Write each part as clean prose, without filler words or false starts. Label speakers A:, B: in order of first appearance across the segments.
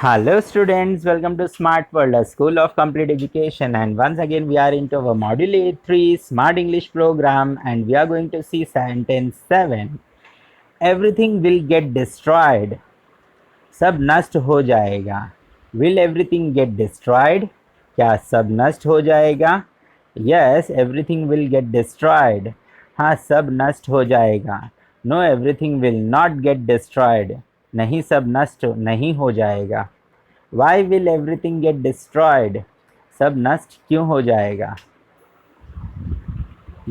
A: Hello students, welcome to Smart World, a school of complete education, and once again we are into our module 83 Smart English program and we are going to see sentence 7. Everything will get destroyed. सब नष्ट हो जाएगा. Will everything get destroyed? क्या सब नष्ट हो जाएगा? Yes, everything will get destroyed. हाँ, सब नष्ट हो जाएगा. No, everything will not get destroyed. नहीं, सब नष्ट नहीं हो जाएगा. Why will everything get destroyed? सब नष्ट क्यों हो जाएगा?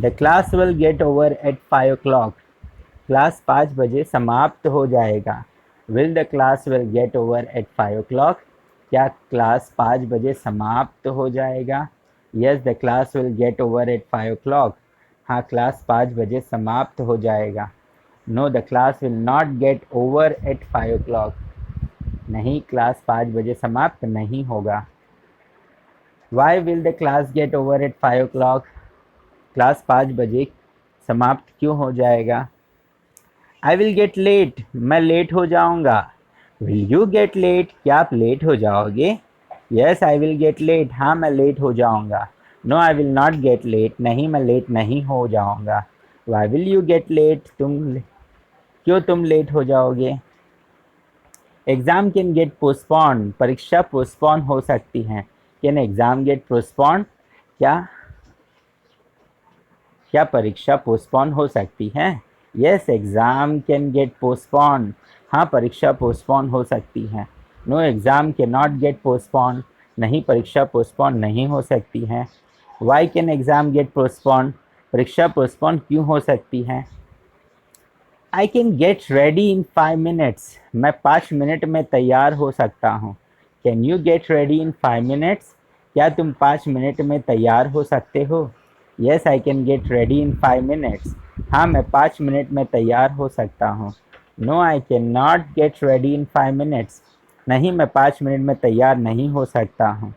A: The class will get over at 5 o'clock. Class 5 बजे समाप्त हो जाएगा. Will the class will get over at 5 o'clock? क्या क्लास 5 बजे समाप्त हो जाएगा? Yes, the class will get over at 5 o'clock. हाँ, क्लास 5 बजे समाप्त हो जाएगा. No, the class will not get over at 5 o'clock. नहीं, क्लास 5 बजे समाप्त नहीं होगा. Why will the class get over at 5 o'clock? Class 5 बजे समाप्त क्यों हो जाएगा? I will get late. मैं लेट हो जाऊंगा. Will you get late? क्या आप लेट हो जाओगे? Yes, I will get late. हाँ, मैं लेट हो जाऊंगा. No, I will not get late. नहीं, मैं लेट नहीं हो जाऊंगा. Why will you get late? क्यों तुम लेट हो जाओगे? Exam can get postpone. परीक्षा पोस्टपोन हो सकती है. Can exam get postpone? क्या परीक्षा पोस्टपोन हो सकती है? Yes, exam can get postpone. हाँ, परीक्षा पोस्टपोन हो सकती है. No, exam can not get postpone. नहीं, परीक्षा पोस्टपोन नहीं हो सकती है. Why can exam get postpone? परीक्षा पोस्टपोन क्यों हो सकती है? I can get ready in 5 minutes. मैं 5 मिनट में तैयार हो सकता हूँ. Can you get ready in 5 minutes? क्या तुम 5 मिनट में तैयार हो सकते हो? Yes, I can get ready in 5 minutes. हाँ, मैं 5 मिनट में तैयार हो सकता हूँ. No, I can not get ready in 5 minutes. नहीं, मैं 5 मिनट में तैयार नहीं हो सकता हूँ.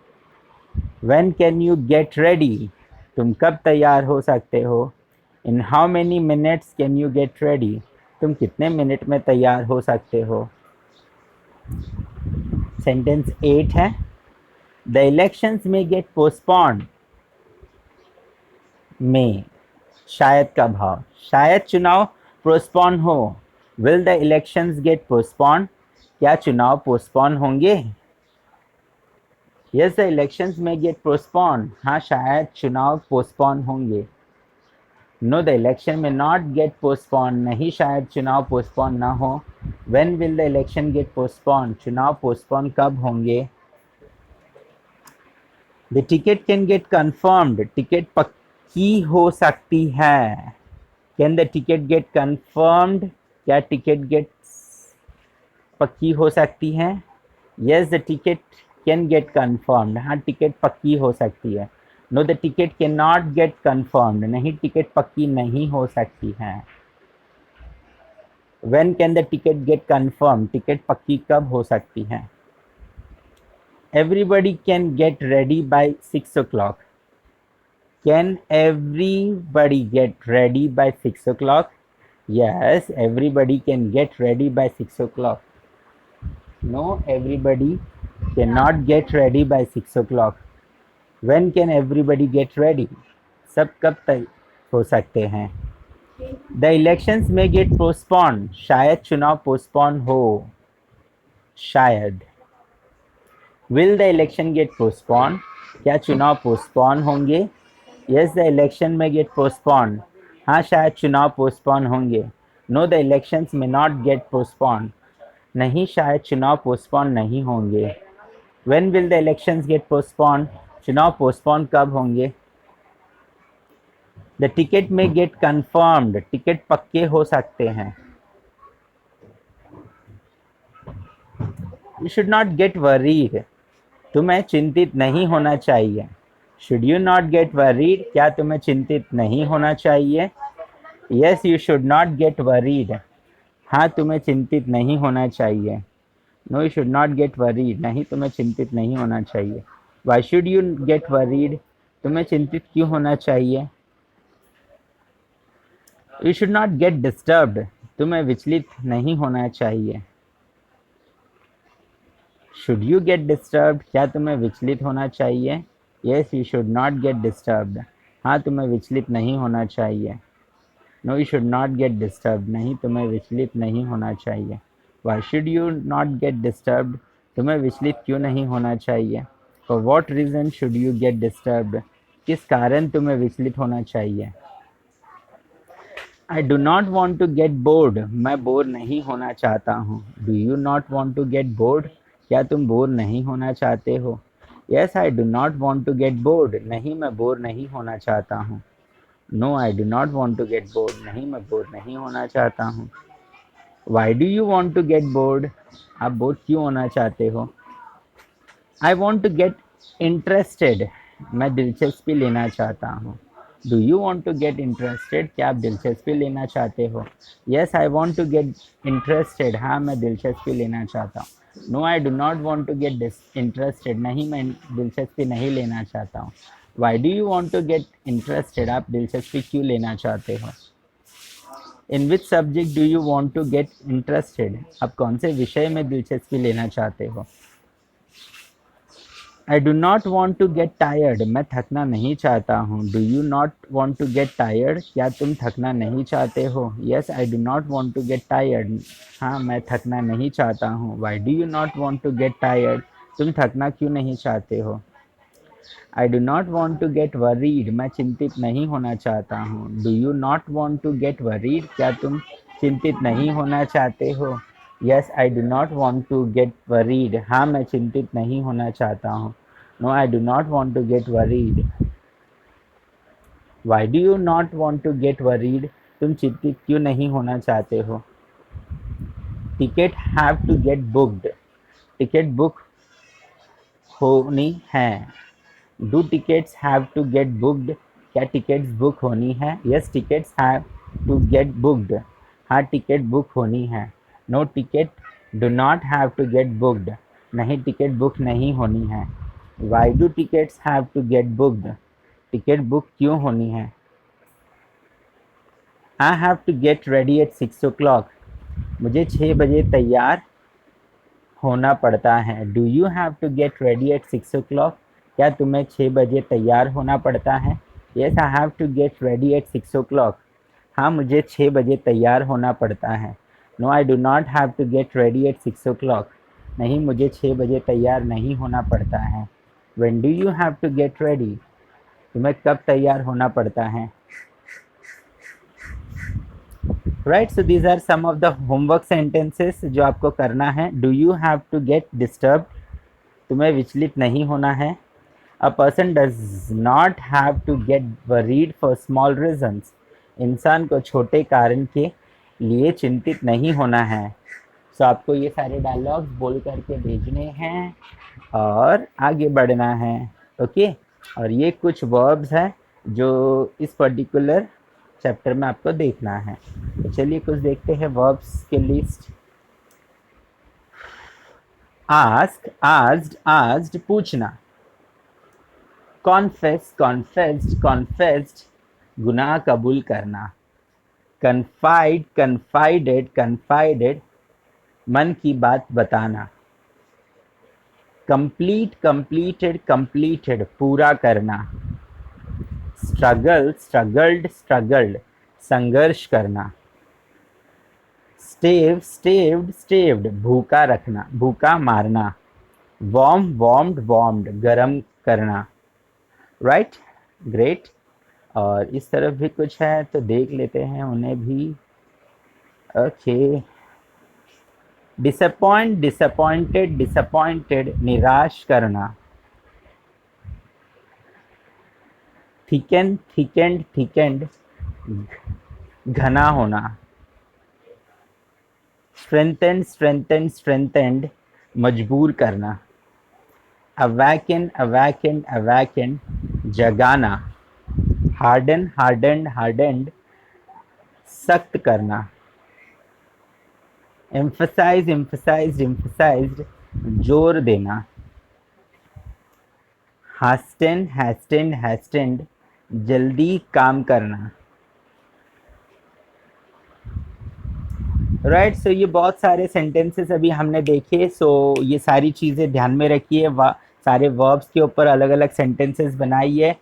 A: When can you get ready? तुम कब तैयार हो सकते हो? In how many minutes can you get ready? तुम कितने मिनट में तैयार हो सकते हो? सेंटेंस 8 है. The elections may get postponed. May शायद का भाव. शायद चुनाव पोस्टपोन हो. Will the elections get postponed? क्या चुनाव पोस्टपोन होंगे? Yes, the elections may get postpone. हाँ, शायद चुनाव पोस्टपोन होंगे. No, the election may not get postpone. नहीं, शायद चुनाव पोस्टपोन ना हो. When will the election get postpone? चुनाव पोस्टपोन कब होंगे? The ticket can get confirmed. Ticket पक्की हो सकती है. Can the ticket get confirmed? क्या टिकट गेट पक्की हो सकती है? Yes, the ticket can get confirmed. हाँ, टिकट पक्की हो सकती है. No, the ticket can not get confirmed. नहीं, टिकट पक्की नहीं हो सकती है. When can the ticket get confirm? Ticket पक्की कब हो सकती है? Everybody can get ready by 6 o'clock. Can everybody get ready by 6 o'clock? Yes, everybody can get ready by 6 o'clock. No, everybody cannot get ready by 6 o'clock. When can everybody get ready? सब कब तक हो सकते हैं? The elections may get postponed. शायद चुनाव postpone हो. शायद. Will the election get postponed? क्या चुनाव पोस्टपोन होंगे? Yes, the election may get postponed. हाँ, शायद चुनाव पोस्टपोन होंगे. No, the elections may not get postponed. नहीं, शायद चुनाव पोस्टपोन नहीं होंगे. When will the elections get postponed? चुनाव पोस्टपोन कब होंगे? The ticket may get confirmed. Ticket पक्के हो सकते हैं. You should not get worried. तुम्हें चिंतित नहीं होना चाहिए. Should you not get worried? क्या तुम्हें चिंतित नहीं होना चाहिए? Yes, you should not get worried. हाँ, तुम्हें चिंतित नहीं होना चाहिए. No, you should not get worried. नहीं, तुम्हें चिंतित नहीं होना चाहिए. Why should you get worried? तुम्हें चिंतित क्यों होना चाहिए? You should not get disturbed. तुम्हें विचलित नहीं होना चाहिए. शुड यू गेट डिस्टर्ब्ड, क्या तुम्हें विचलित होना चाहिए? Yes, you should not get disturbed, हाँ तुम्हें विचलित नहीं होना चाहिए। No you should not get disturbed, नहीं तुम्हें विचलित नहीं होना चाहिए। Why should you not get disturbed, तुम्हें विचलित क्यों नहीं होना चाहिए? For what reason should you get disturbed, किस कारण तुम्हें विचलित होना चाहिए? I do not want to get bored, मैं बोर नहीं होना चाहता हूँ। Do you not want to get bored, क्या तुम बोर नहीं होना चाहते हो? Yes, I do not want to get bored, नहीं मैं बोर नहीं होना चाहता हूँ। No I do not want to get bored, नहीं मैं बोर नहीं होना चाहता हूँ। Why do you want to get bored, आप बोर क्यों होना चाहते हो? I want to get interested, मैं दिलचस्पी लेना चाहता हूँ। Do you want to get interested, क्या आप दिलचस्पी लेना चाहते हो? Yes, I want to get interested, हाँ मैं दिलचस्पी लेना चाहता हूँ। No I do not want to get interested, नहीं मैं दिलचस्पी नहीं लेना चाहता हूँ। Why do you want to get interested, आप दिलचस्पी क्यों लेना चाहते हो? In which subject do you want to get interested, आप कौन से विषय में दिलचस्पी लेना चाहते हो? I do not want to get tired, मैं थकना नहीं चाहता हूँ। Do you not want to get tired, क्या तुम थकना नहीं चाहते हो? Yes, I do not want to get tired, हाँ मैं थकना नहीं चाहता हूँ। Why do you not want to get tired, तुम थकना क्यों नहीं चाहते हो? I do not want to get worried, मैं चिंतित नहीं होना चाहता हूँ। Do you not want to get worried, क्या तुम चिंतित नहीं होना चाहते हो? Yes, I do not want to get worried, हाँ मैं चिंतित नहीं होना चाहता हूँ। No I do not want to get worried. Why do you not want to get worried, तुम चिंतित क्यों नहीं होना चाहते हो? Ticket have to get booked, ticket book होनी है। Do tickets have to get booked, क्या टिकट्स बुक होनी है? Yes, tickets have to get booked, हाँ टिकट बुक होनी है। No ticket do not have to get booked, नहीं ticket book नहीं होनी है। Why do tickets have to get booked, ticket book क्यों होनी है? I have to get ready at 6 o'clock, मुझे 6 बजे तैयार होना पड़ता है। Do you have to get ready at 6 o'clock, क्या तुम्हें 6 बजे तैयार होना पड़ता है? Yes, I have to get ready at 6 o'clock, हाँ मुझे 6 बजे तैयार होना पड़ता है। No I do not have to get ready at 6 o'clock, नहीं मुझे 6 बजे तैयार नहीं होना पड़ता है। When do you have to get ready, तुम्हें कब तैयार होना पड़ता है? Right, so these are some of the homework sentences जो आपको करना है। Do you have to get disturb, तुम्हें विचलित नहीं होना है। A person does not have to get worried for small reasons, इंसान को छोटे कारण के लिए चिंतित नहीं होना है। सो आपको ये सारे डायलॉग्स बोल करके भेजने हैं और आगे बढ़ना है। ओके, और ये कुछ वर्ब्स हैं जो इस पर्टिकुलर चैप्टर में आपको देखना है। तो चलिए कुछ देखते हैं वर्ब्स के लिस्ट। आस्क, आस्क्ड, आस्क्ड पूछना। कॉन्फेस, कॉन्फेस्ड, कॉन्फेस्ड गुनाह कबूल करना। कन्फाइड, कन्फाइडेड, कन्फाइडेड मन की बात बताना। कंप्लीट, कंप्लीटेड, कंप्लीटेड पूरा करना। स्ट्रगल, स्ट्रगल्ड, स्ट्रगल्ड संघर्ष करना। स्टेव, स्टेव्ड, स्टेव्ड भूखा रखना, भूखा मारना। वार्म, वार्म्ड, वार्म्ड गर्म करना। Right, great. और इस तरफ भी कुछ है तो देख लेते हैं उन्हें भी। ओके, डिसअपॉइंट, डिसअपॉइंटेड, डिसअपॉइंटेड निराश करना। थिकन, थिकेंड, थिकेंड घना होना। स्ट्रेंथन, स्ट्रेंथन, स्ट्रेंथेंड मजबूर करना। अवैकन, अवैकन, अवैकन जगाना। हार्डन, हार्डन, हार्डेंड सख्त करना। एम्फसाइज, एम्फसाइज्ड, एम्फसाइज्ड जोर देना। हास्टेन, हैस्टेन, हैस्टेंड जल्दी काम करना। राइट। सो ये बहुत सारे सेंटेंसेस अभी हमने देखे। सो ये सारी चीज़ें ध्यान में रखिए। सारे वर्ब्स के ऊपर अलग अलग सेंटेंसेस बनाइए।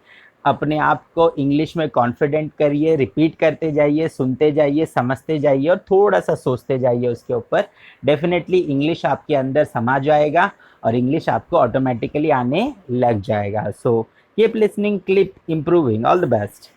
A: अपने आप को इंग्लिश में कॉन्फिडेंट करिए, रिपीट करते जाइए, सुनते जाइए, समझते जाइए और थोड़ा सा सोचते जाइए उसके ऊपर। डेफिनेटली इंग्लिश आपके अंदर समा जाएगा और इंग्लिश आपको ऑटोमेटिकली आने लग जाएगा। So keep listening, keep improving. All the best.